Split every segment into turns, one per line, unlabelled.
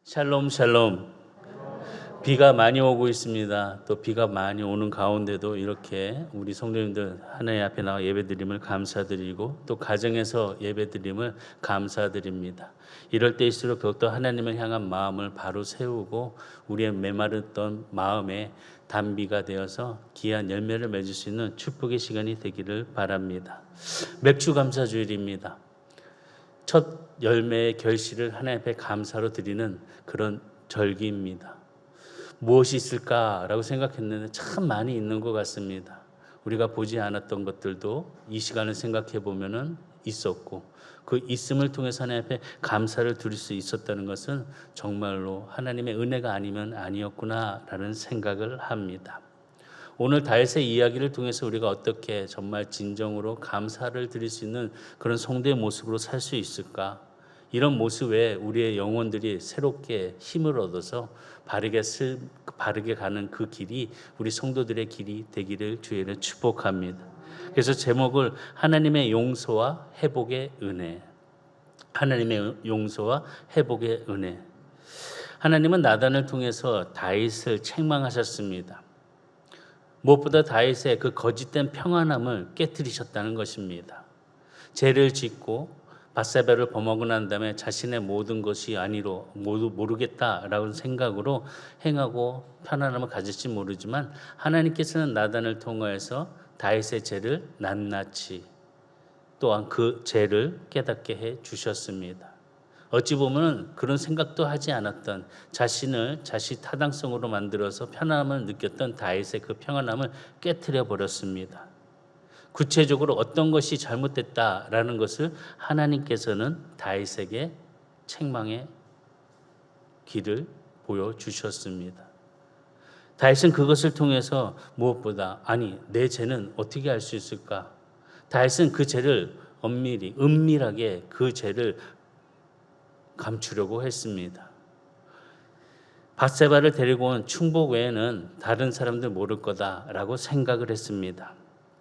샬롬 샬롬. 비가 많이 오고 있습니다. 또 비가 많이 오는 가운데도 이렇게 우리 성도님들 하나님 앞에 나와 예배드림을 감사드리고 또 가정에서 예배드림을 감사드립니다. 이럴 때일수록 더욱더 하나님을 향한 마음을 바로 세우고 우리의 메마르던 마음에 단비가 되어서 귀한 열매를 맺을 수 있는 축복의 시간이 되기를 바랍니다. 맥주 감사주일입니다. 첫 열매의 결실을 하나님 앞에 감사로 드리는 그런 절기입니다. 무엇이 있을까라고 생각했는데 참 많이 있는 것 같습니다. 우리가 보지 않았던 것들도 이 시간을 생각해 보면은 있었고 그 있음을 통해서 하나님 앞에 감사를 드릴 수 있었다는 것은 정말로 하나님의 은혜가 아니면 아니었구나라는 생각을 합니다. 오늘 다윗의 이야기를 통해서 우리가 어떻게 정말 진정으로 감사를 드릴 수 있는 그런 성도의 모습으로 살 수 있을까? 이런 모습에 우리의 영혼들이 새롭게 힘을 얻어서 바르게 가는 그 길이 우리 성도들의 길이 되기를 주의를 축복합니다. 그래서 제목을 하나님의 용서와 회복의 은혜. 하나님의 용서와 회복의 은혜. 하나님은 나단을 통해서 다윗을 책망하셨습니다. 무엇보다 다윗의 그 거짓된 평안함을 깨뜨리셨다는 것입니다. 죄를 짓고 밧세바를 범하고 난 다음에 자신의 모든 것이 아니로 모두 모르겠다라는 생각으로 행하고 편안함을 가질지 모르지만 하나님께서는 나단을 통하여서 다윗의 죄를 낱낱이 또한 그 죄를 깨닫게 해 주셨습니다. 어찌 보면 그런 생각도 하지 않았던 자신을 자신 타당성으로 만들어서 편안함을 느꼈던 다윗의 그 평안함을 깨트려 버렸습니다. 구체적으로 어떤 것이 잘못됐다라는 것을 하나님께서는 다윗에게 책망의 길을 보여주셨습니다. 다윗은 그것을 통해서 무엇보다 내 죄는 어떻게 알 수 있을까? 다윗은 그 죄를 은밀하게 그 죄를 감추려고 했습니다. 밧세바를 데리고 온 충복 외에는 다른 사람들 모를 거다라고 생각을 했습니다.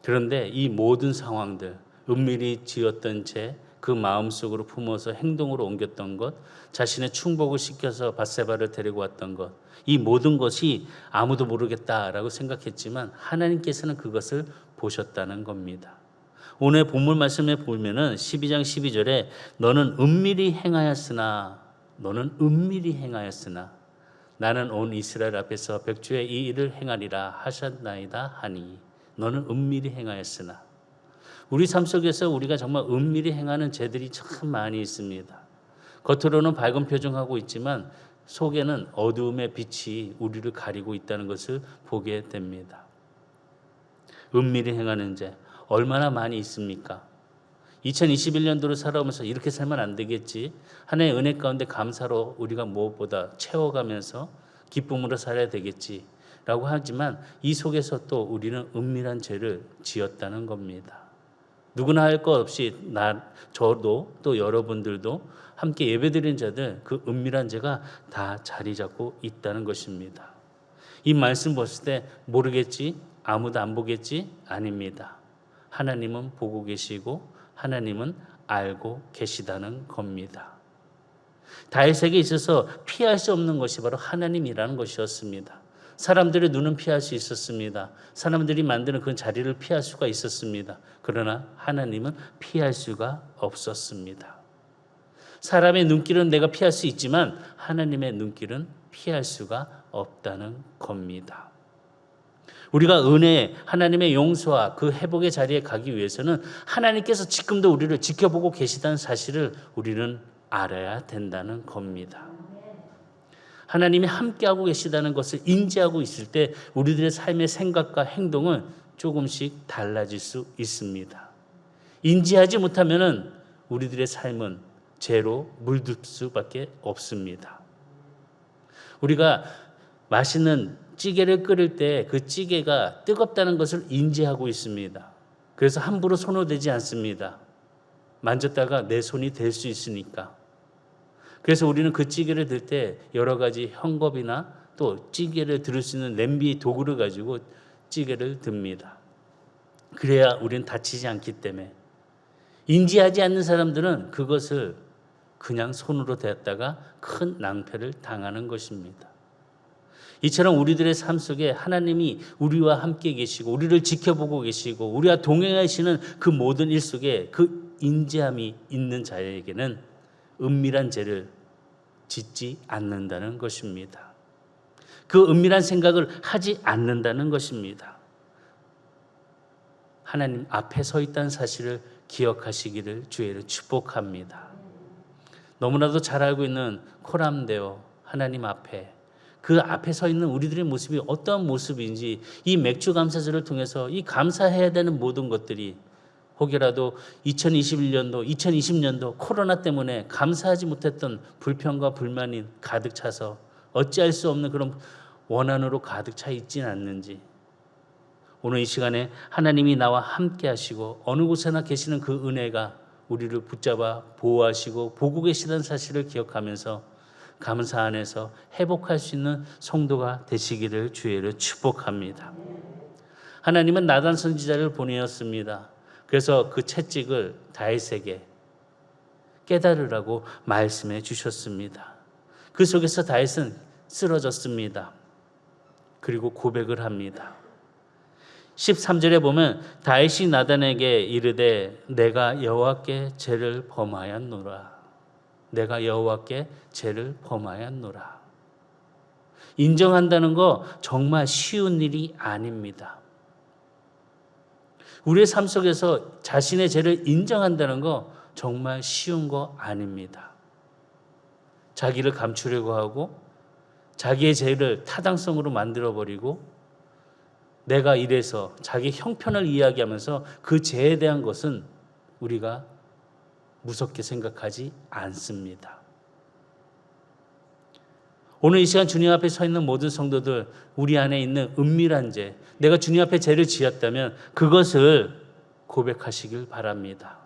그런데 이 모든 상황들, 은밀히 지었던 죄, 그 마음속으로 품어서 행동으로 옮겼던 것, 자신의 충복을 시켜서 밧세바를 데리고 왔던 것, 이 모든 것이 아무도 모르겠다라고 생각했지만 하나님께서는 그것을 보셨다는 겁니다. 오늘 본문 말씀에 보면은 12장 12절에 너는 은밀히 행하였으나 나는 온 이스라엘 앞에서 백주의 이 일을 행하리라 하셨나이다 하니 너는 은밀히 행하였으나 우리 삶 속에서 우리가 정말 은밀히 행하는 죄들이 참 많이 있습니다. 겉으로는 밝은 표정하고 있지만 속에는 어두움의 빛이 우리를 가리고 있다는 것을 보게 됩니다. 은밀히 행하는 죄 얼마나 많이 있습니까? 2021년도를 살아오면서 이렇게 살면 안 되겠지. 하나님의 은혜 가운데 감사로 우리가 무엇보다 채워가면서 기쁨으로 살아야 되겠지. 라고 하지만 이 속에서 또 우리는 은밀한 죄를 지었다는 겁니다. 누구나 할 것 없이 저도 또 여러분들도 함께 예배드린 자들 그 은밀한 죄가 다 자리 잡고 있다는 것입니다. 이 말씀 봤을 때 모르겠지? 아무도 안 보겠지? 아닙니다. 하나님은 보고 계시고 하나님은 알고 계시다는 겁니다. 다윗에게 있어서 피할 수 없는 것이 바로 하나님이라는 것이었습니다. 사람들의 눈은 피할 수 있었습니다. 사람들이 만드는 그 자리를 피할 수가 있었습니다. 그러나 하나님은 피할 수가 없었습니다. 사람의 눈길은 내가 피할 수 있지만 하나님의 눈길은 피할 수가 없다는 겁니다. 우리가 은혜, 하나님의 용서와 그 회복의 자리에 가기 위해서는 하나님께서 지금도 우리를 지켜보고 계시다는 사실을 우리는 알아야 된다는 겁니다. 하나님이 함께하고 계시다는 것을 인지하고 있을 때 우리들의 삶의 생각과 행동은 조금씩 달라질 수 있습니다. 인지하지 못하면 우리들의 삶은 죄로 물들 수밖에 없습니다. 우리가 맛있는 찌개를 끓일 때 그 찌개가 뜨겁다는 것을 인지하고 있습니다. 그래서 함부로 손을 대지 않습니다. 만졌다가 내 손이 될 수 있으니까. 그래서 우리는 그 찌개를 들 때 여러 가지 헝겊이나 또 찌개를 들을 수 있는 냄비 도구를 가지고 찌개를 듭니다. 그래야 우리는 다치지 않기 때문에. 인지하지 않는 사람들은 그것을 그냥 손으로 대었다가 큰 낭패를 당하는 것입니다. 이처럼 우리들의 삶 속에 하나님이 우리와 함께 계시고 우리를 지켜보고 계시고 우리와 동행하시는 그 모든 일 속에 그 인지함이 있는 자에게는 은밀한 죄를 짓지 않는다는 것입니다. 그 은밀한 생각을 하지 않는다는 것입니다. 하나님 앞에 서 있다는 사실을 기억하시기를 주의를 축복합니다. 너무나도 잘 알고 있는 코람데오 하나님 앞에 그 앞에 서 있는 우리들의 모습이 어떠한 모습인지 이 맥주 감사절을 통해서 이 감사해야 되는 모든 것들이 혹여라도 2021년도, 2020년도 코로나 때문에 감사하지 못했던 불평과 불만이 가득 차서 어찌할 수 없는 그런 원한으로 가득 차 있지는 않는지 오늘 이 시간에 하나님이 나와 함께 하시고 어느 곳에나 계시는 그 은혜가 우리를 붙잡아 보호하시고 보고 계시다는 사실을 기억하면서 감사 안에서 회복할 수 있는 성도가 되시기를 주의를 축복합니다. 하나님은 나단 선지자를 보내었습니다. 그래서 그 채찍을 다윗에게 깨달으라고 말씀해 주셨습니다. 그 속에서 다윗은 쓰러졌습니다. 그리고 고백을 합니다. 13절에 보면 다윗이 나단에게 이르되 내가 여호와께 죄를 범하였노라. 내가 여호와께 죄를 범하였노라. 인정한다는 거 정말 쉬운 일이 아닙니다. 우리의 삶 속에서 자신의 죄를 인정한다는 거 정말 쉬운 거 아닙니다. 자기를 감추려고 하고 자기의 죄를 타당성으로 만들어버리고 내가 이래서 자기 형편을 이야기하면서 그 죄에 대한 것은 우리가 무섭게 생각하지 않습니다. 오늘 이 시간 주님 앞에 서 있는 모든 성도들, 우리 안에 있는 은밀한 죄, 내가 주님 앞에 죄를 지었다면 그것을 고백하시길 바랍니다.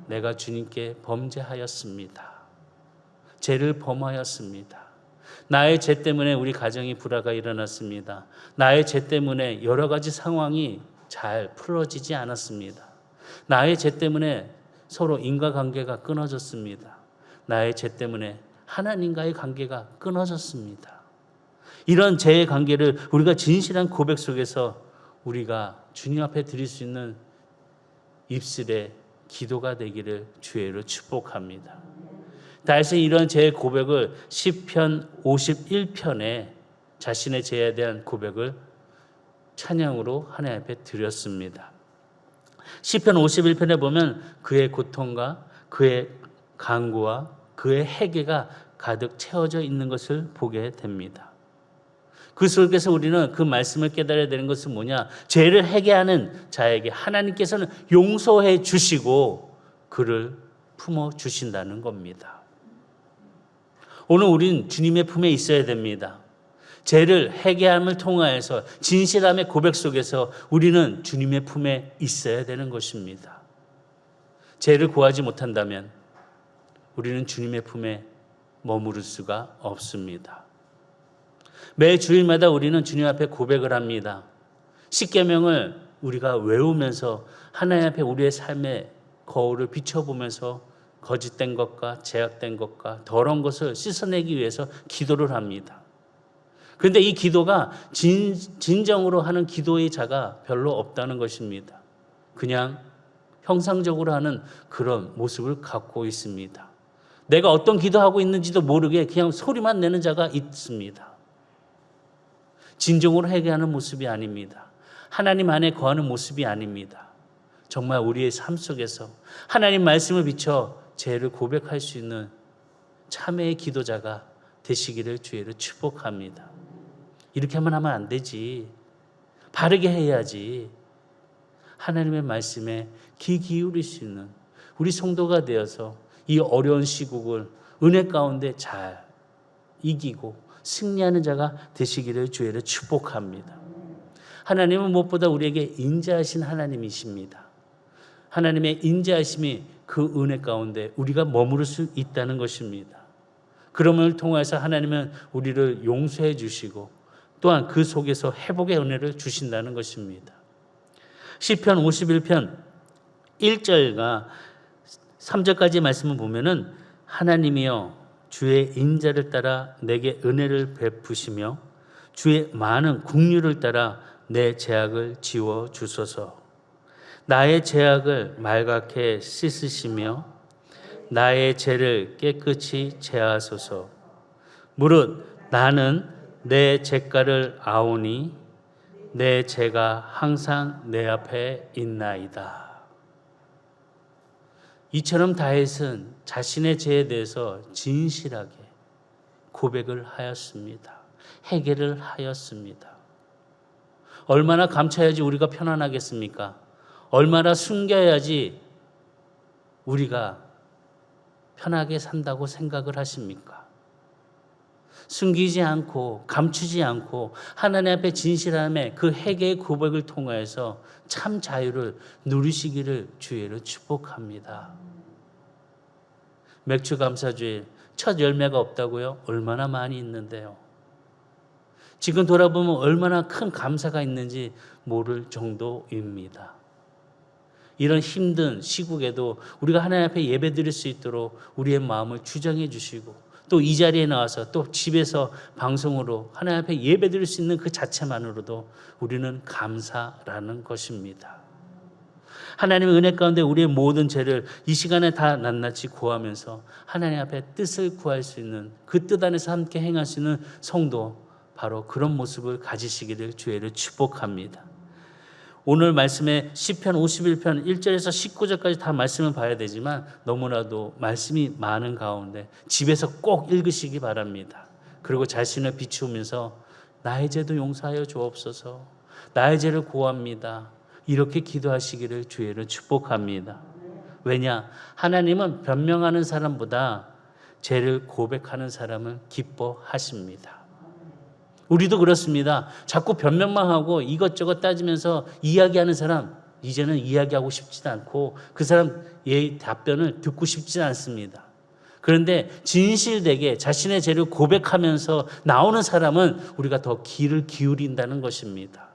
내가 주님께 범죄하였습니다. 죄를 범하였습니다. 나의 죄 때문에 우리 가정이 불화가 일어났습니다. 나의 죄 때문에 여러 가지 상황이 잘 풀어지지 않았습니다. 나의 죄 때문에 서로 인과관계가 끊어졌습니다. 나의 죄 때문에 하나님과의 관계가 끊어졌습니다. 이런 죄의 관계를 우리가 진실한 고백 속에서 우리가 주님 앞에 드릴 수 있는 입술의 기도가 되기를 주의로 축복합니다. 다윗은 이런 죄의 고백을 시편 51편에 자신의 죄에 대한 고백을 찬양으로 하나님 앞에 드렸습니다. 시편 51편에 보면 그의 고통과 그의 간구와 그의 회개가 가득 채워져 있는 것을 보게 됩니다. 그 속에서 우리는 그 말씀을 깨달아야 되는 것은 뭐냐? 죄를 회개하는 자에게 하나님께서는 용서해 주시고 그를 품어 주신다는 겁니다. 오늘 우리는 주님의 품에 있어야 됩니다. 죄를 회개함을 통하여서 진실함의 고백 속에서 우리는 주님의 품에 있어야 되는 것입니다. 죄를 구하지 못한다면 우리는 주님의 품에 머무를 수가 없습니다. 매 주일마다 우리는 주님 앞에 고백을 합니다. 십계명을 우리가 외우면서 하나님 앞에 우리의 삶의 거울을 비춰보면서 거짓된 것과 제약된 것과 더러운 것을 씻어내기 위해서 기도를 합니다. 그런데 이 기도가 진정으로 하는 기도의 자가 별로 없다는 것입니다. 그냥 형상적으로 하는 그런 모습을 갖고 있습니다. 내가 어떤 기도하고 있는지도 모르게 그냥 소리만 내는 자가 있습니다. 진정으로 회개하는 모습이 아닙니다. 하나님 안에 거하는 모습이 아닙니다. 정말 우리의 삶 속에서 하나님 말씀을 비춰 죄를 고백할 수 있는 참회의 기도자가 되시기를 주의를 축복합니다. 이렇게 하면 안 되지. 바르게 해야지. 하나님의 말씀에 귀 기울일 수 있는 우리 성도가 되어서 이 어려운 시국을 은혜 가운데 잘 이기고 승리하는 자가 되시기를 주의를 축복합니다. 하나님은 무엇보다 우리에게 인자하신 하나님이십니다. 하나님의 인자하심이 그 은혜 가운데 우리가 머무를 수 있다는 것입니다. 그럼을 통해서 하나님은 우리를 용서해 주시고 또한 그 속에서 회복의 은혜를 주신다는 것입니다. 시편 51편 1절과 3절까지 말씀을 보면은 하나님이여 주의 인자를 따라 내게 은혜를 베푸시며 주의 많은 긍휼을 따라 내 죄악을 지워 주소서. 나의 죄악을 말갛게 씻으시며 나의 죄를 깨끗이 제하소서. 무릇 나는 내 죄가를 아오니 내 죄가 항상 내 앞에 있나이다. 이처럼 다윗은 자신의 죄에 대해서 진실하게 고백을 하였습니다. 회개를 하였습니다. 얼마나 감춰야지 우리가 편안하겠습니까? 얼마나 숨겨야지 우리가 편하게 산다고 생각을 하십니까? 숨기지 않고 감추지 않고 하나님 앞에 진실함에 그 회개의 고백을 통하여서 참 자유를 누리시기를 주의로 축복합니다. 맥주 감사주일 첫 열매가 없다고요? 얼마나 많이 있는데요. 지금 돌아보면 얼마나 큰 감사가 있는지 모를 정도입니다. 이런 힘든 시국에도 우리가 하나님 앞에 예배드릴 수 있도록 우리의 마음을 주장해 주시고 또 이 자리에 나와서 또 집에서 방송으로 하나님 앞에 예배드릴 수 있는 그 자체만으로도 우리는 감사라는 것입니다. 하나님의 은혜 가운데 우리의 모든 죄를 이 시간에 다 낱낱이 구하면서 하나님 앞에 뜻을 구할 수 있는 그 뜻 안에서 함께 행할 수 있는 성도, 바로 그런 모습을 가지시기를 주의를 축복합니다. 오늘 말씀에 시편 51편 1절에서 19절까지 다 말씀을 봐야 되지만 너무나도 말씀이 많은 가운데 집에서 꼭 읽으시기 바랍니다. 그리고 자신을 비추면서 나의 죄도 용서하여 주옵소서, 나의 죄를 구합니다, 이렇게 기도하시기를 주의를 축복합니다. 왜냐? 하나님은 변명하는 사람보다 죄를 고백하는 사람을 기뻐하십니다. 우리도 그렇습니다. 자꾸 변명만 하고 이것저것 따지면서 이야기하는 사람, 이제는 이야기하고 싶지도 않고 그 사람의 답변을 듣고 싶지 않습니다. 그런데 진실되게 자신의 죄를 고백하면서 나오는 사람은 우리가 더 귀를 기울인다는 것입니다.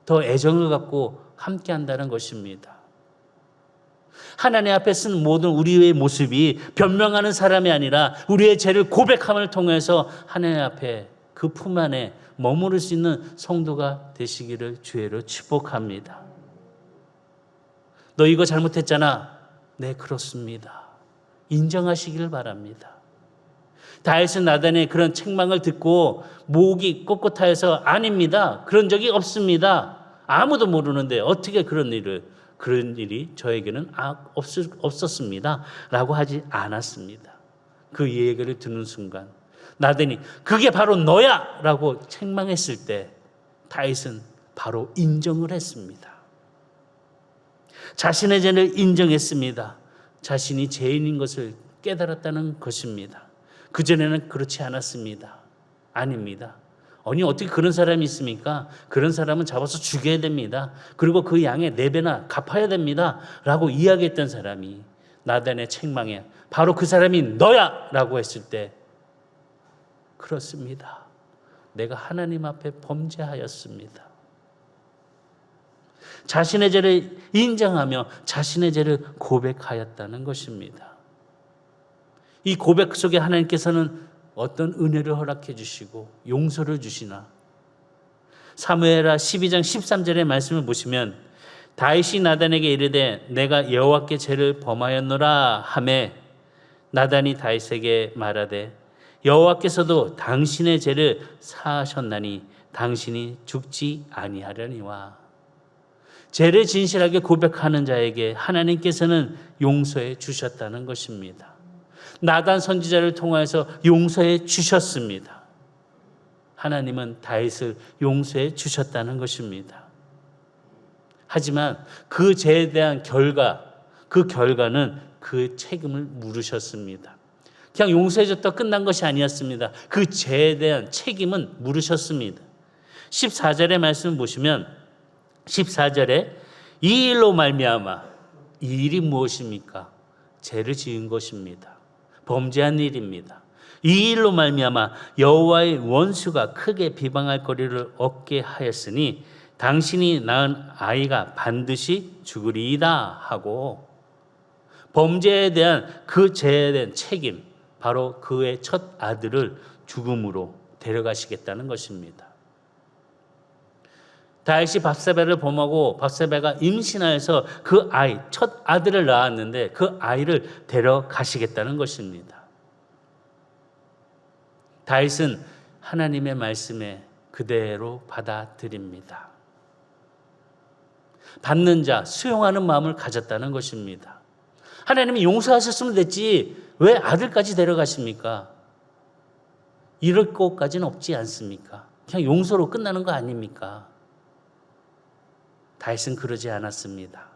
더 애정을 갖고 함께 한다는 것입니다. 하나님 앞에 쓴 모든 우리의 모습이 변명하는 사람이 아니라 우리의 죄를 고백함을 통해서 하나님 앞에 그 품 안에 머무를 수 있는 성도가 되시기를 주의로 축복합니다. 너 이거 잘못했잖아. 네, 그렇습니다. 인정하시기를 바랍니다. 다윗은 나단의 그런 책망을 듣고 목이 꼿꼿하여서 아닙니다, 그런 적이 없습니다, 아무도 모르는데 어떻게 그런 일이 저에게는 없었습니다 라고 하지 않았습니다. 그 얘기를 듣는 순간 나단이 그게 바로 너야 라고 책망했을 때 다윗은 바로 인정을 했습니다. 자신의 죄를 인정했습니다. 자신이 죄인인 것을 깨달았다는 것입니다. 그전에는 그렇지 않았습니다. 아닙니다. 아니 어떻게 그런 사람이 있습니까? 그런 사람은 잡아서 죽여야 됩니다. 그리고 그 양의 4배나 갚아야 됩니다 라고 이야기했던 사람이 나단의 책망에 바로 그 사람이 너야 라고 했을 때 그렇습니다, 내가 하나님 앞에 범죄하였습니다. 자신의 죄를 인정하며 자신의 죄를 고백하였다는 것입니다. 이 고백 속에 하나님께서는 어떤 은혜를 허락해 주시고 용서를 주시나? 사무엘하 12장 13절의 말씀을 보시면 다윗이 나단에게 이르되 내가 여호와께 죄를 범하였노라 하매 나단이 다윗에게 말하되 여호와께서도 당신의 죄를 사하셨나니 당신이 죽지 아니하려니와. 죄를 진실하게 고백하는 자에게 하나님께서는 용서해 주셨다는 것입니다. 나단 선지자를 통하여서 용서해 주셨습니다. 하나님은 다윗을 용서해 주셨다는 것입니다. 하지만 그 죄에 대한 그 결과는 그 책임을 물으셨습니다. 그냥 용서해 줬다 끝난 것이 아니었습니다. 그 죄에 대한 책임은 물으셨습니다. 14절의 말씀 보시면 14절에 이 일로 말미암아, 이 일이 무엇입니까? 죄를 지은 것입니다. 범죄한 일입니다. 이 일로 말미암아 여호와의 원수가 크게 비방할 거리를 얻게 하였으니 당신이 낳은 아이가 반드시 죽으리이다 하고 범죄에 대한 그 죄에 대한 책임, 바로 그의 첫 아들을 죽음으로 데려가시겠다는 것입니다. 다윗이 밧세바를 범하고 밧세바가 임신하여서 그 아이, 첫 아들을 낳았는데 그 아이를 데려가시겠다는 것입니다. 다윗은 하나님의 말씀에 그대로 받아들입니다. 받는 자, 수용하는 마음을 가졌다는 것입니다. 하나님이 용서하셨으면 됐지 왜 아들까지 데려가십니까? 이럴 것까지는 없지 않습니까? 그냥 용서로 끝나는 거 아닙니까? 다윗은 그러지 않았습니다.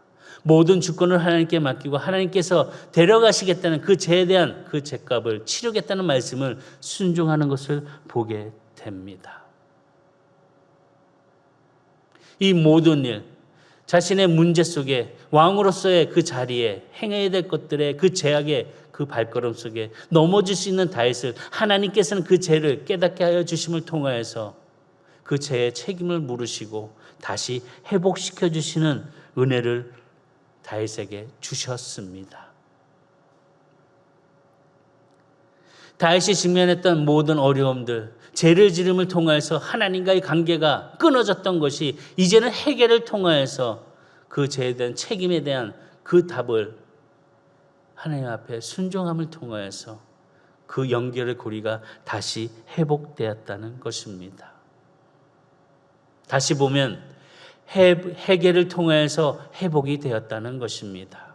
모든 주권을 하나님께 맡기고 하나님께서 데려가시겠다는 그 죄에 대한 그 죄값을 치르겠다는 말씀을 순종하는 것을 보게 됩니다. 이 모든 일, 자신의 문제 속에 왕으로서의 그 자리에 행해야 될 것들의 그 죄악의 그 발걸음 속에 넘어질 수 있는 다윗을 하나님께서는 그 죄를 깨닫게 하여 주심을 통하여서 그 죄의 책임을 물으시고 다시 회복시켜 주시는 은혜를 다윗에게 주셨습니다. 다윗이 직면했던 모든 어려움들, 죄를 지름을 통하여서 하나님과의 관계가 끊어졌던 것이 이제는 회개를 통하여서 그 죄에 대한 책임에 대한 그 답을 하나님 앞에 순종함을 통하여서 그 연결의 고리가 다시 회복되었다는 것입니다. 다시 보면 회개를 통해서 회복이 되었다는 것입니다.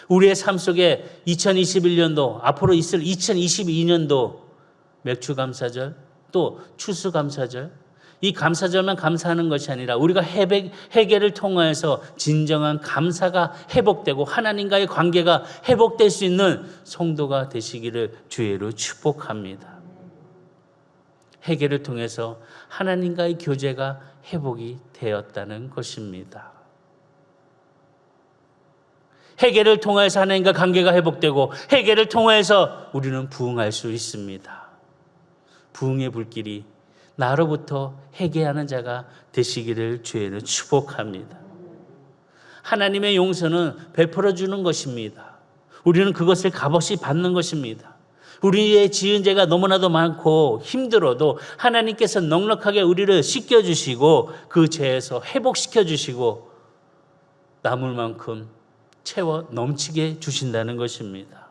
우리의 삶 속에 2021년도, 앞으로 있을 2022년도 맥주감사절, 또 추수감사절, 이 감사절만 감사하는 것이 아니라 우리가 회개를 통하여서 진정한 감사가 회복되고 하나님과의 관계가 회복될 수 있는 성도가 되시기를 주의로 축복합니다. 회개를 통해서 하나님과의 교제가 회복이 되었다는 것입니다. 회개를 통해서 하나님과 관계가 회복되고 회개를 통해서 우리는 부흥할 수 있습니다. 부흥의 불길이 나로부터 회개하는 자가 되시기를 주에는 축복합니다. 하나님의 용서는 베풀어 주는 것입니다. 우리는 그것을 값없이 받는 것입니다. 우리의 지은 죄가 너무나도 많고 힘들어도 하나님께서 넉넉하게 우리를 씻겨주시고 그 죄에서 회복시켜 주시고 남을 만큼 채워 넘치게 주신다는 것입니다.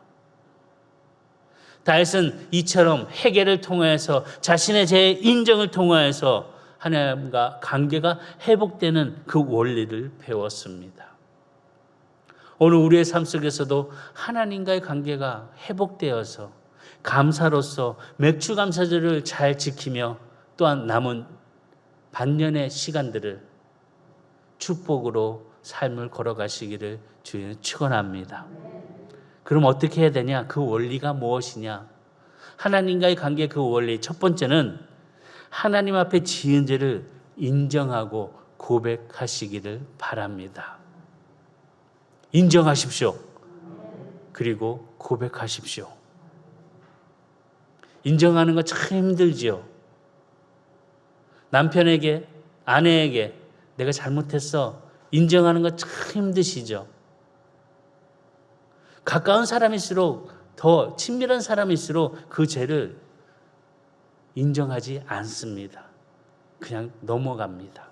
다윗은 이처럼 회개를 통해서 자신의 죄의 인정을 통해서 하나님과 관계가 회복되는 그 원리를 배웠습니다. 오늘 우리의 삶 속에서도 하나님과의 관계가 회복되어서 감사로서 맥주 감사절을 잘 지키며 또한 남은 반년의 시간들을 축복으로 삶을 걸어가시기를 주님 축원합니다. 그럼 어떻게 해야 되냐? 그 원리가 무엇이냐? 하나님과의 관계 그 원리 첫 번째는 하나님 앞에 지은 죄를 인정하고 고백하시기를 바랍니다. 인정하십시오. 그리고 고백하십시오. 인정하는 거 참 힘들지요. 남편에게, 아내에게 내가 잘못했어. 인정하는 거 참 힘드시죠. 가까운 사람일수록 더 친밀한 사람일수록 그 죄를 인정하지 않습니다. 그냥 넘어갑니다.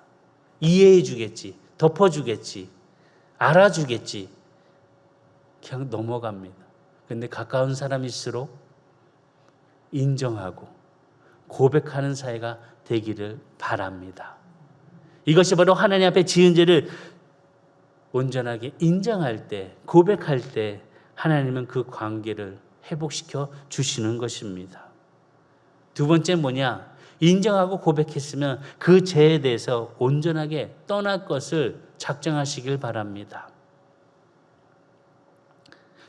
이해해 주겠지, 덮어주겠지, 알아주겠지. 그냥 넘어갑니다. 그런데 가까운 사람일수록 인정하고 고백하는 사이가 되기를 바랍니다. 이것이 바로 하나님 앞에 지은 죄를 온전하게 인정할 때, 고백할 때 하나님은 그 관계를 회복시켜 주시는 것입니다. 두 번째 뭐냐? 인정하고 고백했으면 그 죄에 대해서 온전하게 떠날 것을 작정하시길 바랍니다.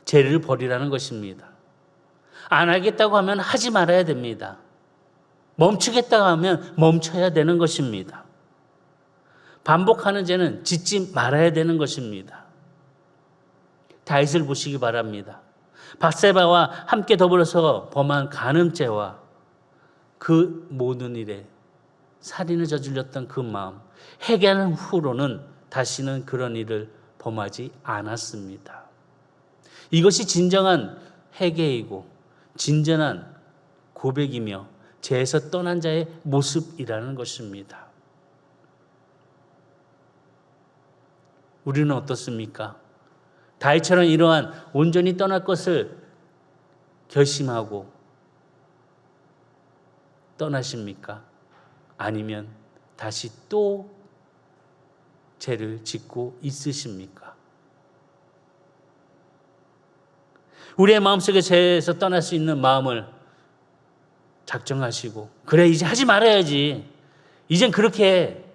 죄를 버리라는 것입니다. 안 하겠다고 하면 하지 말아야 됩니다. 멈추겠다고 하면 멈춰야 되는 것입니다. 반복하는 죄는 짓지 말아야 되는 것입니다. 다윗을 보시기 바랍니다. 밧세바와 함께 더불어서 범한 간음죄와 그 모든 일에 살인을 저질렀던 그 마음, 회개한 후로는 다시는 그런 일을 범하지 않았습니다. 이것이 진정한 회개이고 진정한 고백이며 죄에서 떠난 자의 모습이라는 것입니다. 우리는 어떻습니까? 다윗처럼 이러한 온전히 떠날 것을 결심하고 떠나십니까? 아니면 다시 또 죄를 짓고 있으십니까? 우리의 마음속에 죄에서 떠날 수 있는 마음을 작정하시고, 그래 이제 하지 말아야지, 이젠 그렇게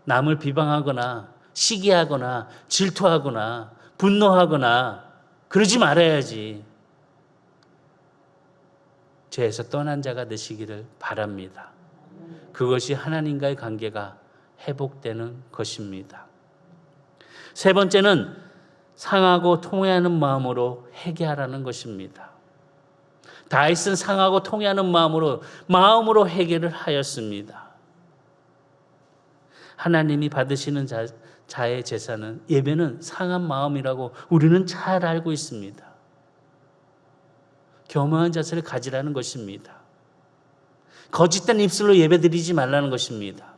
남을 비방하거나 시기하거나 질투하거나 분노하거나 그러지 말아야지, 죄에서 떠난 자가 되시기를 바랍니다. 그것이 하나님과의 관계가 회복되는 것입니다. 세 번째는 상하고 통회하는 마음으로 회개하라는 것입니다. 다윗은 상하고 통회하는 마음으로 회개를 하였습니다. 하나님이 받으시는 자의 제사는, 예배는 상한 마음이라고 우리는 잘 알고 있습니다. 겸허한 자세를 가지라는 것입니다. 거짓된 입술로 예배드리지 말라는 것입니다.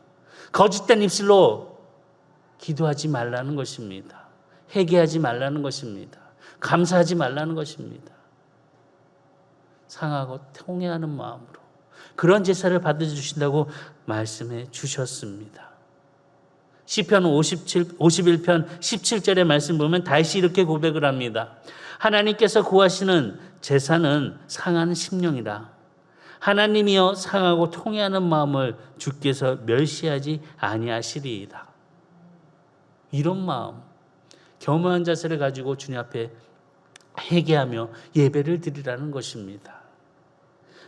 거짓된 입술로 기도하지 말라는 것입니다. 회개하지 말라는 것입니다. 감사하지 말라는 것입니다. 상하고 통회하는 마음으로 그런 제사를 받아주신다고 말씀해 주셨습니다. 시편 51편 17절의 말씀 보면 다윗이 이렇게 고백을 합니다. 하나님께서 구하시는 제사는 상한 심령이라. 하나님이여 상하고 통회하는 마음을 주께서 멸시하지 아니하시리이다. 이런 마음, 겸허한 자세를 가지고 주님 앞에 회개하며 예배를 드리라는 것입니다.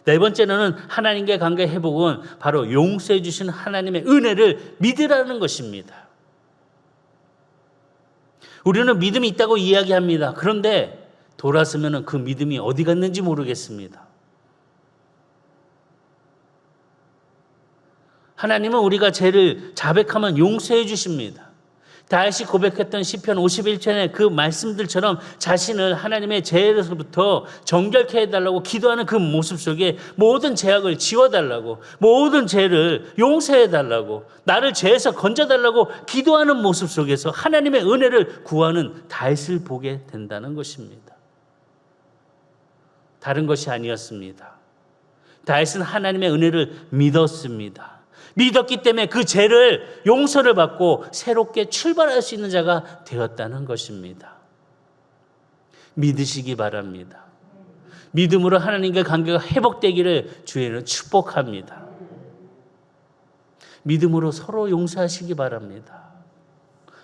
네 번째로는 하나님과의 관계 회복은 바로 용서해 주신 하나님의 은혜를 믿으라는 것입니다. 우리는 믿음이 있다고 이야기합니다. 그런데 돌아서면 그 믿음이 어디 갔는지 모르겠습니다. 하나님은 우리가 죄를 자백하면 용서해 주십니다. 다윗이 고백했던 시편 51편의 그 말씀들처럼 자신을 하나님의 죄에서부터 정결케 해달라고 기도하는 그 모습 속에 모든 죄악을 지워달라고, 모든 죄를 용서해달라고, 나를 죄에서 건져달라고 기도하는 모습 속에서 하나님의 은혜를 구하는 다윗을 보게 된다는 것입니다. 다른 것이 아니었습니다. 다윗은 하나님의 은혜를 믿었습니다. 믿었기 때문에 그 죄를 용서를 받고 새롭게 출발할 수 있는 자가 되었다는 것입니다. 믿으시기 바랍니다. 믿음으로 하나님과 관계가 회복되기를 주의는 축복합니다. 믿음으로 서로 용서하시기 바랍니다.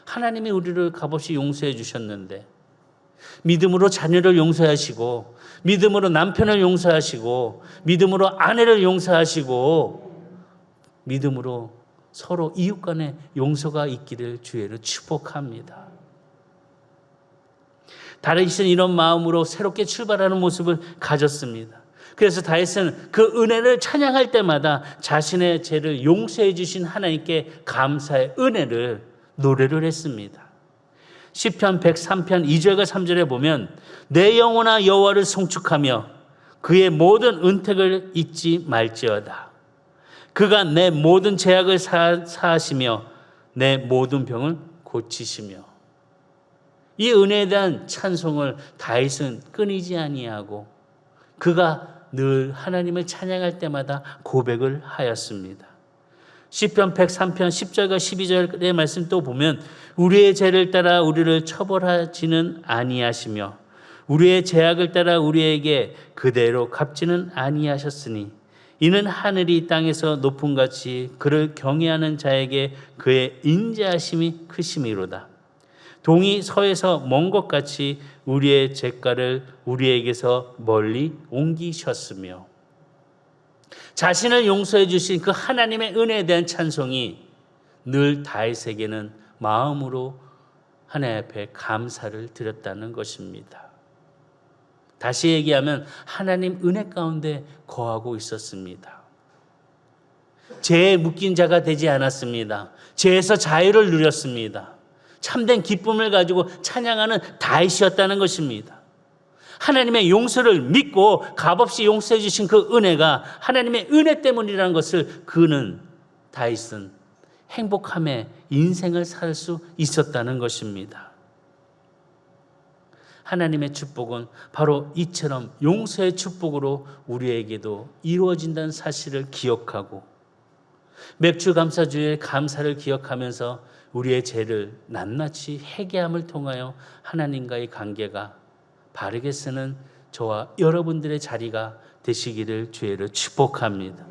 하나님이 우리를 값없이 용서해 주셨는데, 믿음으로 자녀를 용서하시고, 믿음으로 남편을 용서하시고, 믿음으로 아내를 용서하시고, 믿음으로 서로 이웃 간에 용서가 있기를 주의를 축복합니다. 다윗은 이런 마음으로 새롭게 출발하는 모습을 가졌습니다. 그래서 다윗은 그 은혜를 찬양할 때마다 자신의 죄를 용서해 주신 하나님께 감사의 은혜를 노래를 했습니다. 시편 103편 2절과 3절에 보면 내 영혼아 여호와를 송축하며 그의 모든 은택을 잊지 말지어다. 그가 내 모든 죄악을 사하시며 내 모든 병을 고치시며. 이 은혜에 대한 찬송을 다윗은 끊이지 아니하고 그가 늘 하나님을 찬양할 때마다 고백을 하였습니다. 시편 103편 10절과 12절의 말씀 또 보면 우리의 죄를 따라 우리를 처벌하지는 아니하시며 우리의 죄악을 따라 우리에게 그대로 갚지는 아니하셨으니 이는 하늘이 땅에서 높음같이 그를 경외하는 자에게 그의 인자하심이 크심이로다. 동이 서에서 먼 것 같이 우리의 죄가를 우리에게서 멀리 옮기셨으며. 자신을 용서해 주신 그 하나님의 은혜에 대한 찬송이 늘 다윗에게는 마음으로 하나님 앞에 감사를 드렸다는 것입니다. 다시 얘기하면 하나님 은혜 가운데 거하고 있었습니다. 죄에 묶인 자가 되지 않았습니다. 죄에서 자유를 누렸습니다. 참된 기쁨을 가지고 찬양하는 다윗이었다는 것입니다. 하나님의 용서를 믿고 값없이 용서해 주신 그 은혜가 하나님의 은혜 때문이라는 것을 다윗은 행복함에 인생을 살 수 있었다는 것입니다. 하나님의 축복은 바로 이처럼 용서의 축복으로 우리에게도 이루어진다는 사실을 기억하고 맥주 감사주의 감사를 기억하면서 우리의 죄를 낱낱이 회개함을 통하여 하나님과의 관계가 바르게 쓰는 저와 여러분들의 자리가 되시기를 주의로 축복합니다.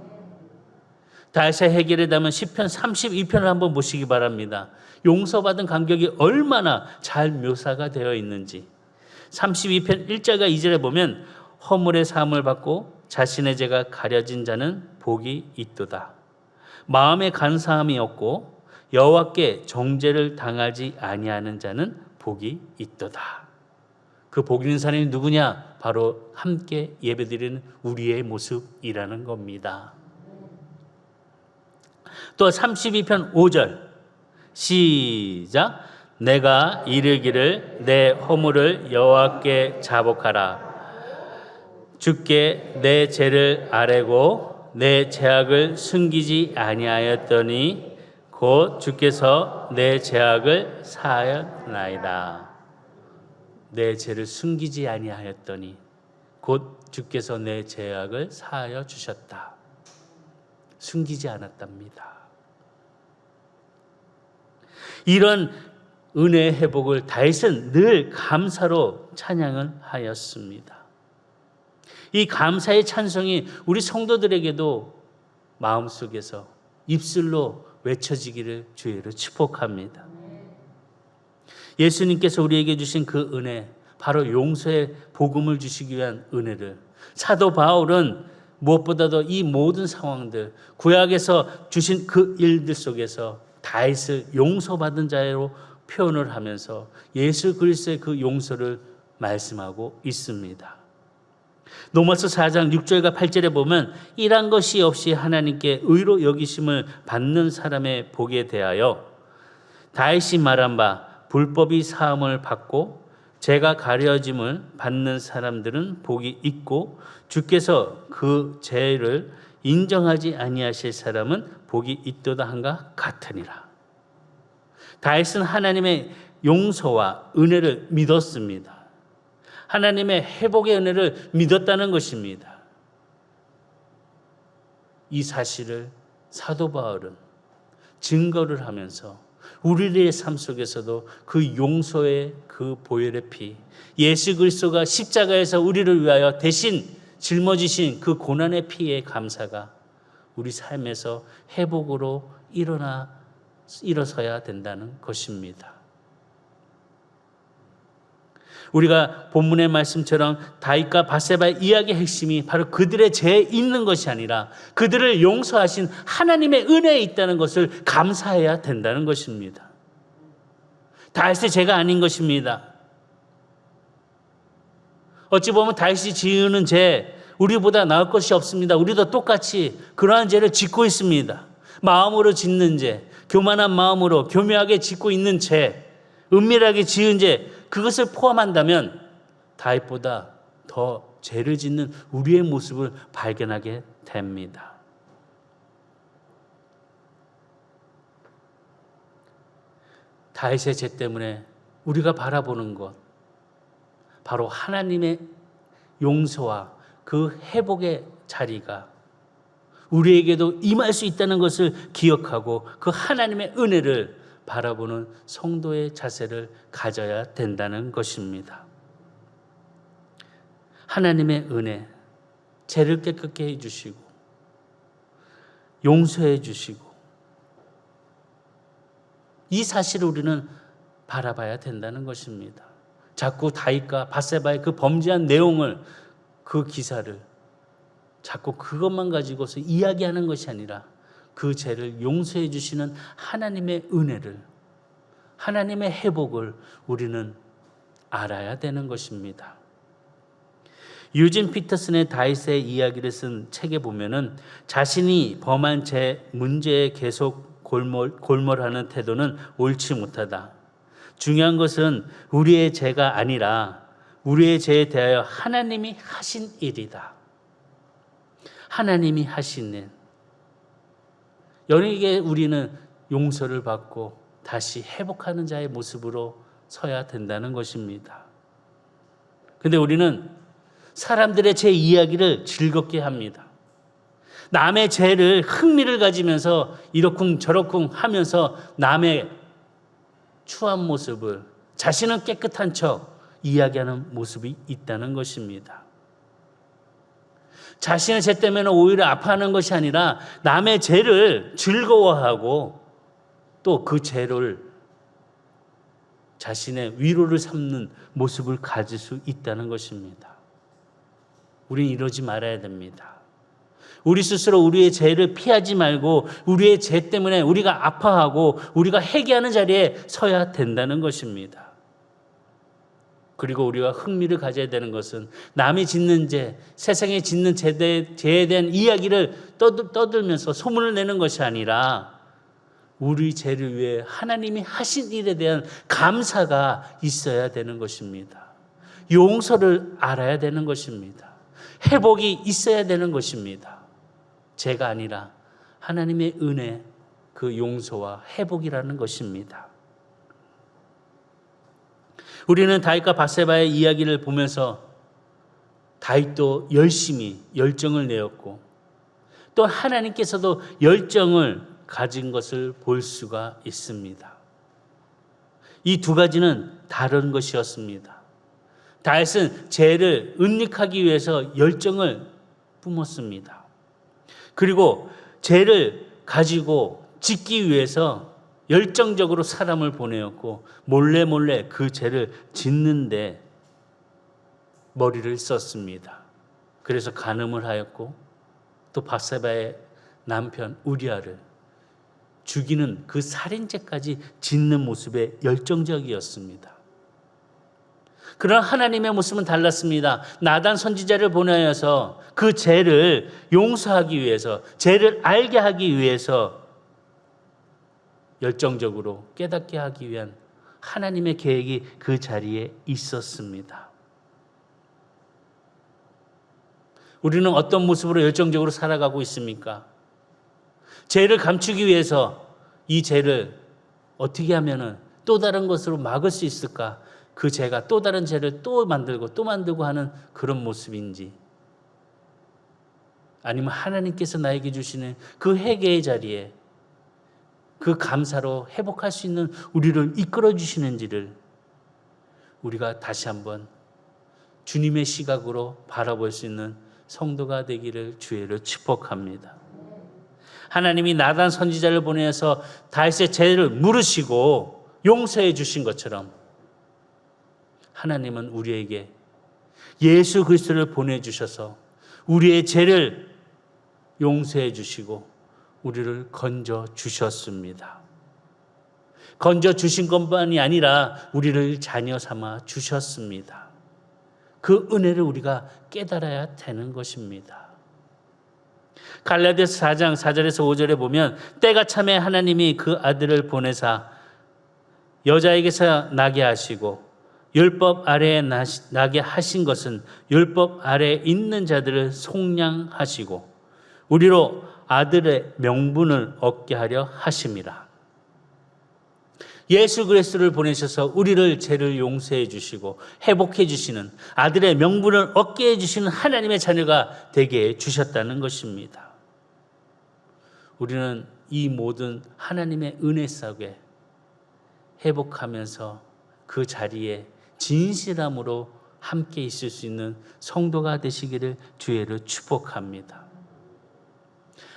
다윗의 회개를 담은 시편 32편을 한번 보시기 바랍니다. 용서받은 감격이 얼마나 잘 묘사가 되어 있는지. 32편 1절과 2절에 보면 허물의 사함을 받고 자신의 죄가 가려진 자는 복이 있도다. 마음에 간사함이 없고 여호와께 정죄를 당하지 아니하는 자는 복이 있도다. 그 복 있는 사람이 누구냐? 바로 함께 예배드리는 우리의 모습이라는 겁니다. 또 32편 5절 시작. 내가 이르기를 내 허물을 여호와께 자복하라. 주께 내 죄를 아뢰고 내 죄악을 숨기지 아니하였더니 곧 주께서 내 죄악을 사하였나이다. 내 죄를 숨기지 아니하였더니 곧 주께서 내 죄악을 사하여 주셨다. 숨기지 않았답니다. 이런 은혜의 회복을 다윗은 늘 감사로 찬양을 하였습니다. 이 감사의 찬송이 우리 성도들에게도 마음속에서 입술로 외쳐지기를 주의로 축복합니다. 예수님께서 우리에게 주신 그 은혜, 바로 용서의 복음을 주시기 위한 은혜를 사도 바울은 무엇보다도 이 모든 상황들, 구약에서 주신 그 일들 속에서 다윗을 용서받은 자로 표현을 하면서 예수 그리스도의 그 용서를 말씀하고 있습니다. 로마서 4장 6절과 8절에 보면 일한 것이 없이 하나님께 의로 여기심을 받는 사람의 복에 대하여 다윗이 말한 바 불법이 사함을 받고 죄가 가려짐을 받는 사람들은 복이 있고 주께서 그 죄를 인정하지 아니하실 사람은 복이 있도다 한가 같으니라. 다윗은 하나님의 용서와 은혜를 믿었습니다. 하나님의 회복의 은혜를 믿었다는 것입니다. 이 사실을 사도 바울은 증거를 하면서 우리의 삶 속에서도 그 용서의 그 보혈의 피, 예수 그리스도가 십자가에서 우리를 위하여 대신 짊어지신 그 고난의 피의 감사가 우리 삶에서 회복으로 일어서야 된다는 것입니다. 우리가 본문의 말씀처럼 다윗과 밧세바의 이야기의 핵심이 바로 그들의 죄에 있는 것이 아니라 그들을 용서하신 하나님의 은혜에 있다는 것을 감사해야 된다는 것입니다. 다윗의 죄가 아닌 것입니다. 어찌 보면 다윗이 지으는 죄, 우리보다 나을 것이 없습니다. 우리도 똑같이 그러한 죄를 짓고 있습니다. 마음으로 짓는 죄, 교만한 마음으로 교묘하게 짓고 있는 죄, 은밀하게 지은 죄, 그것을 포함한다면 다윗보다 더 죄를 짓는 우리의 모습을 발견하게 됩니다. 다윗의 죄 때문에 우리가 바라보는 것, 바로 하나님의 용서와 그 회복의 자리가 우리에게도 임할 수 있다는 것을 기억하고 그 하나님의 은혜를 바라보는 성도의 자세를 가져야 된다는 것입니다. 하나님의 은혜, 죄를 깨끗게 해주시고 용서해 주시고 이 사실을 우리는 바라봐야 된다는 것입니다. 자꾸 다윗과 밧세바의 그 범죄한 내용을, 그 기사를 자꾸 그것만 가지고서 이야기하는 것이 아니라 그 죄를 용서해 주시는 하나님의 은혜를, 하나님의 회복을 우리는 알아야 되는 것입니다. 유진 피터슨의 다윗의 이야기를 쓴 책에 보면은 자신이 범한 죄 문제에 계속 골몰하는 태도는 옳지 못하다. 중요한 것은 우리의 죄가 아니라 우리의 죄에 대하여 하나님이 하신 일이다. 하나님이 하신 일. 여기에 우리는 용서를 받고 다시 회복하는 자의 모습으로 서야 된다는 것입니다. 근데 우리는 사람들의 죄 이야기를 즐겁게 합니다. 남의 죄를 흥미를 가지면서 이러쿵 저러쿵 하면서 남의 추한 모습을 자신은 깨끗한 척 이야기하는 모습이 있다는 것입니다. 자신의 죄 때문에 오히려 아파하는 것이 아니라 남의 죄를 즐거워하고 또 그 죄를 자신의 위로를 삼는 모습을 가질 수 있다는 것입니다. 우리는 이러지 말아야 됩니다. 우리 스스로 우리의 죄를 피하지 말고 우리의 죄 때문에 우리가 아파하고 우리가 회개하는 자리에 서야 된다는 것입니다. 그리고 우리가 흥미를 가져야 되는 것은 남이 짓는 죄, 세상에 짓는 죄에 대한 이야기를 떠들면서 소문을 내는 것이 아니라 우리 죄를 위해 하나님이 하신 일에 대한 감사가 있어야 되는 것입니다. 용서를 알아야 되는 것입니다. 회복이 있어야 되는 것입니다. 죄가 아니라 하나님의 은혜, 그 용서와 회복이라는 것입니다. 우리는 다윗과 밧세바의 이야기를 보면서 다윗도 열심히 열정을 내었고 또 하나님께서도 열정을 가진 것을 볼 수가 있습니다. 이 두 가지는 다른 것이었습니다. 다윗은 죄를 은닉하기 위해서 열정을 뿜었습니다. 그리고 죄를 가지고 짓기 위해서 열정적으로 사람을 보내었고 몰래 그 죄를 짓는데 머리를 썼습니다. 그래서 간음을 하였고 또 밧세바의 남편 우리아를 죽이는 그 살인죄까지 짓는 모습에 열정적이었습니다. 그러나 하나님의 모습은 달랐습니다. 나단 선지자를 보내어서 그 죄를 용서하기 위해서, 죄를 알게 하기 위해서 열정적으로 깨닫게 하기 위한 하나님의 계획이 그 자리에 있었습니다. 우리는 어떤 모습으로 열정적으로 살아가고 있습니까? 죄를 감추기 위해서 이 죄를 어떻게 하면은 또 다른 것으로 막을 수 있을까? 그 죄가 또 다른 죄를 또 만들고 하는 그런 모습인지, 아니면 하나님께서 나에게 주시는 그 회개의 자리에 그 감사로 회복할 수 있는 우리를 이끌어 주시는지를 우리가 다시 한번 주님의 시각으로 바라볼 수 있는 성도가 되기를 주의를 축복합니다. 하나님이 나단 선지자를 보내서 다윗의 죄를 물으시고 용서해 주신 것처럼 하나님은 우리에게 예수 그리스도를 보내주셔서 우리의 죄를 용서해 주시고 우리를 건져 주셨습니다. 건져 주신 것만이 아니라 우리를 자녀 삼아 주셨습니다. 그 은혜를 우리가 깨달아야 되는 것입니다. 갈라디아서 4장 4절에서 5절에 보면 때가 참에 하나님이 그 아들을 보내사 여자에게서 나게 하시고 율법 아래에 나게 하신 것은 율법 아래에 있는 자들을 속량하시고 우리로 아들의 명분을 얻게 하려 하심이라. 예수 그리스도를 보내셔서 우리를 죄를 용서해 주시고 회복해 주시는 아들의 명분을 얻게 해 주시는 하나님의 자녀가 되게 해 주셨다는 것입니다. 우리는 이 모든 하나님의 은혜 속에 회복하면서 그 자리에 진실함으로 함께 있을 수 있는 성도가 되시기를 주의를 축복합니다.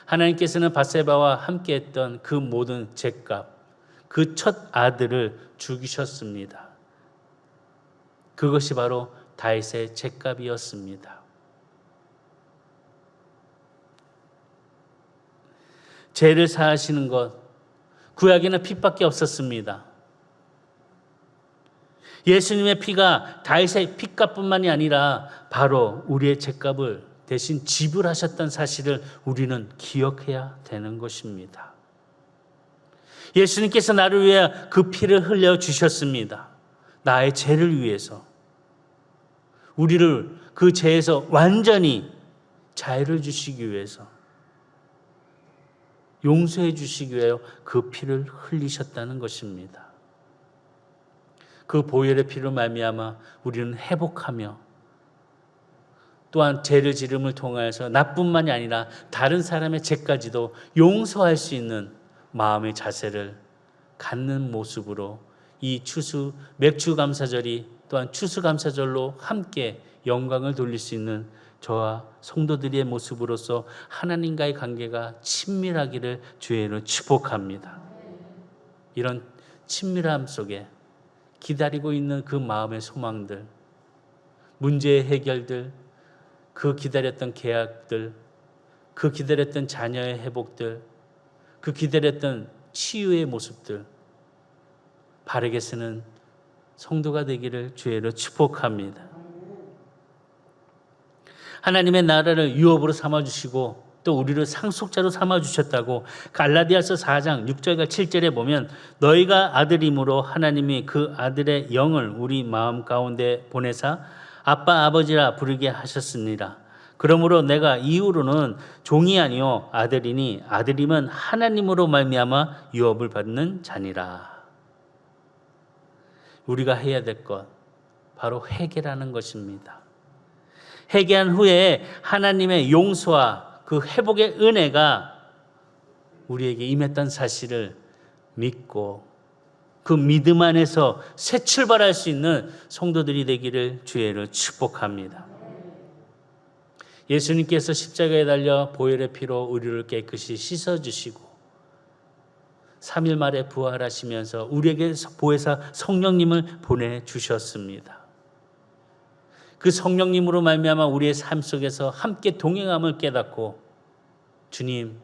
하나님께서는 밧세바와 함께 했던 그 모든 죄값, 그 첫 아들을 죽이셨습니다. 그것이 바로 다윗의 죄값이었습니다. 죄를 사하시는 것, 구약에는 핏밖에 없었습니다. 예수님의 피가 다윗의 핏값뿐만이 아니라 바로 우리의 죄값을 대신 지불하셨던 사실을 우리는 기억해야 되는 것입니다. 예수님께서 나를 위해 그 피를 흘려 주셨습니다. 나의 죄를 위해서. 우리를 그 죄에서 완전히 자유를 주시기 위해서, 용서해 주시기 위하여 그 피를 흘리셨다는 것입니다. 그 보혈의 피로 말미암아 우리는 회복하며, 또한 죄를 지름을 통하여서 나뿐만이 아니라 다른 사람의 죄까지도 용서할 수 있는 마음의 자세를 갖는 모습으로 이 맥주감사절이 또한 추수감사절로 함께 영광을 돌릴 수 있는 저와 성도들의 모습으로서 하나님과의 관계가 친밀하기를 주의 이름으로 축복합니다. 이런 친밀함 속에 기다리고 있는 그 마음의 소망들, 문제의 해결들, 그 기다렸던 계약들, 그 기다렸던 자녀의 회복들, 그 기다렸던 치유의 모습들, 바르게 쓰는 성도가 되기를 주의 이름으로 축복합니다. 하나님의 나라를 유업으로 삼아주시고 또 우리를 상속자로 삼아주셨다고 갈라디아서 4장 6절과 7절에 보면, 너희가 아들임으로 하나님이 그 아들의 영을 우리 마음 가운데 보내사 아빠 아버지라 부르게 하셨습니다. 그러므로 내가 이후로는 종이 아니요 아들이니 아들임은 하나님으로 말미암아 유업을 받는 자니라. 우리가 해야 될 것 바로 회개라는 것입니다. 회개한 후에 하나님의 용서와 그 회복의 은혜가 우리에게 임했던 사실을 믿고 그 믿음 안에서 새 출발할 수 있는 성도들이 되기를 주의 이름으로 축복합니다. 예수님께서 십자가에 달려 보혈의 피로 우리를 깨끗이 씻어주시고 3일 만에 부활하시면서 우리에게 보혜사 성령님을 보내주셨습니다. 그 성령님으로 말미암아 우리의 삶 속에서 함께 동행함을 깨닫고, 주님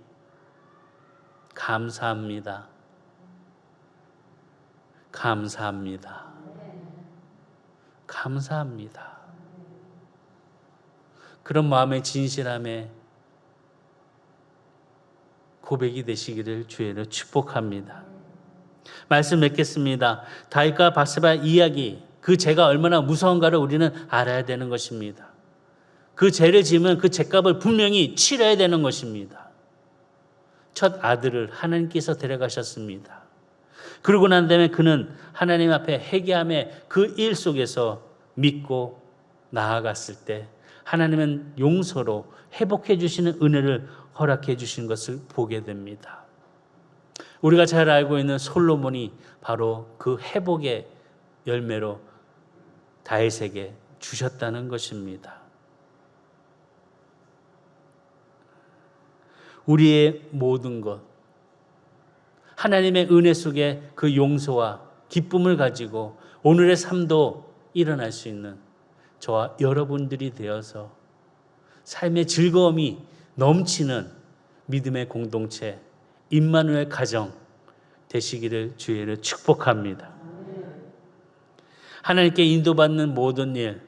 감사합니다. 감사합니다. 감사합니다. 그런 마음의 진실함에 고백이 되시기를 주의 이름으로 축복합니다. 말씀 맺겠습니다. 다윗과 바세바 이야기, 그 죄가 얼마나 무서운가를 우리는 알아야 되는 것입니다. 그 죄를 지으면 그 죄값을 분명히 치러야 되는 것입니다. 첫 아들을 하나님께서 데려가셨습니다. 그러고 난 다음에 그는 하나님 앞에 회개함의 그 일 속에서 믿고 나아갔을 때 하나님은 용서로 회복해 주시는 은혜를 허락해 주신 것을 보게 됩니다. 우리가 잘 알고 있는 솔로몬이 바로 그 회복의 열매로 다윗에게 주셨다는 것입니다. 우리의 모든 것, 하나님의 은혜 속에 그 용서와 기쁨을 가지고 오늘의 삶도 일어날 수 있는 저와 여러분들이 되어서 삶의 즐거움이 넘치는 믿음의 공동체, 임마누엘 가정 되시기를 주의 이름으로 축복합니다. 하나님께 인도받는 모든 일,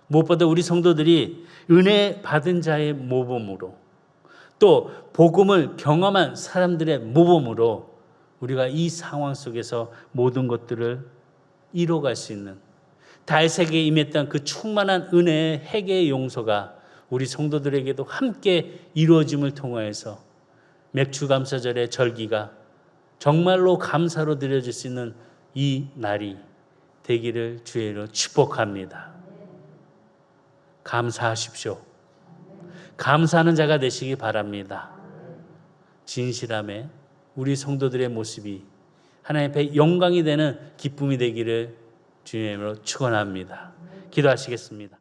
무엇보다 우리 성도들이 은혜 받은 자의 모범으로, 또 복음을 경험한 사람들의 모범으로 우리가 이 상황 속에서 모든 것들을 이뤄갈 수 있는, 다윗에게 임했던 그 충만한 은혜의 회개의 용서가 우리 성도들에게도 함께 이루어짐을 통하여서 맥주감사절의 절기가 정말로 감사로 드려질 수 있는 이 날이 되기를 주의 이름으로 축복합니다. 감사하십시오. 감사하는 자가 되시기 바랍니다. 진실함에 우리 성도들의 모습이 하나님 앞에 영광이 되는 기쁨이 되기를 주님의 이름으로 축원합니다. 기도하시겠습니다.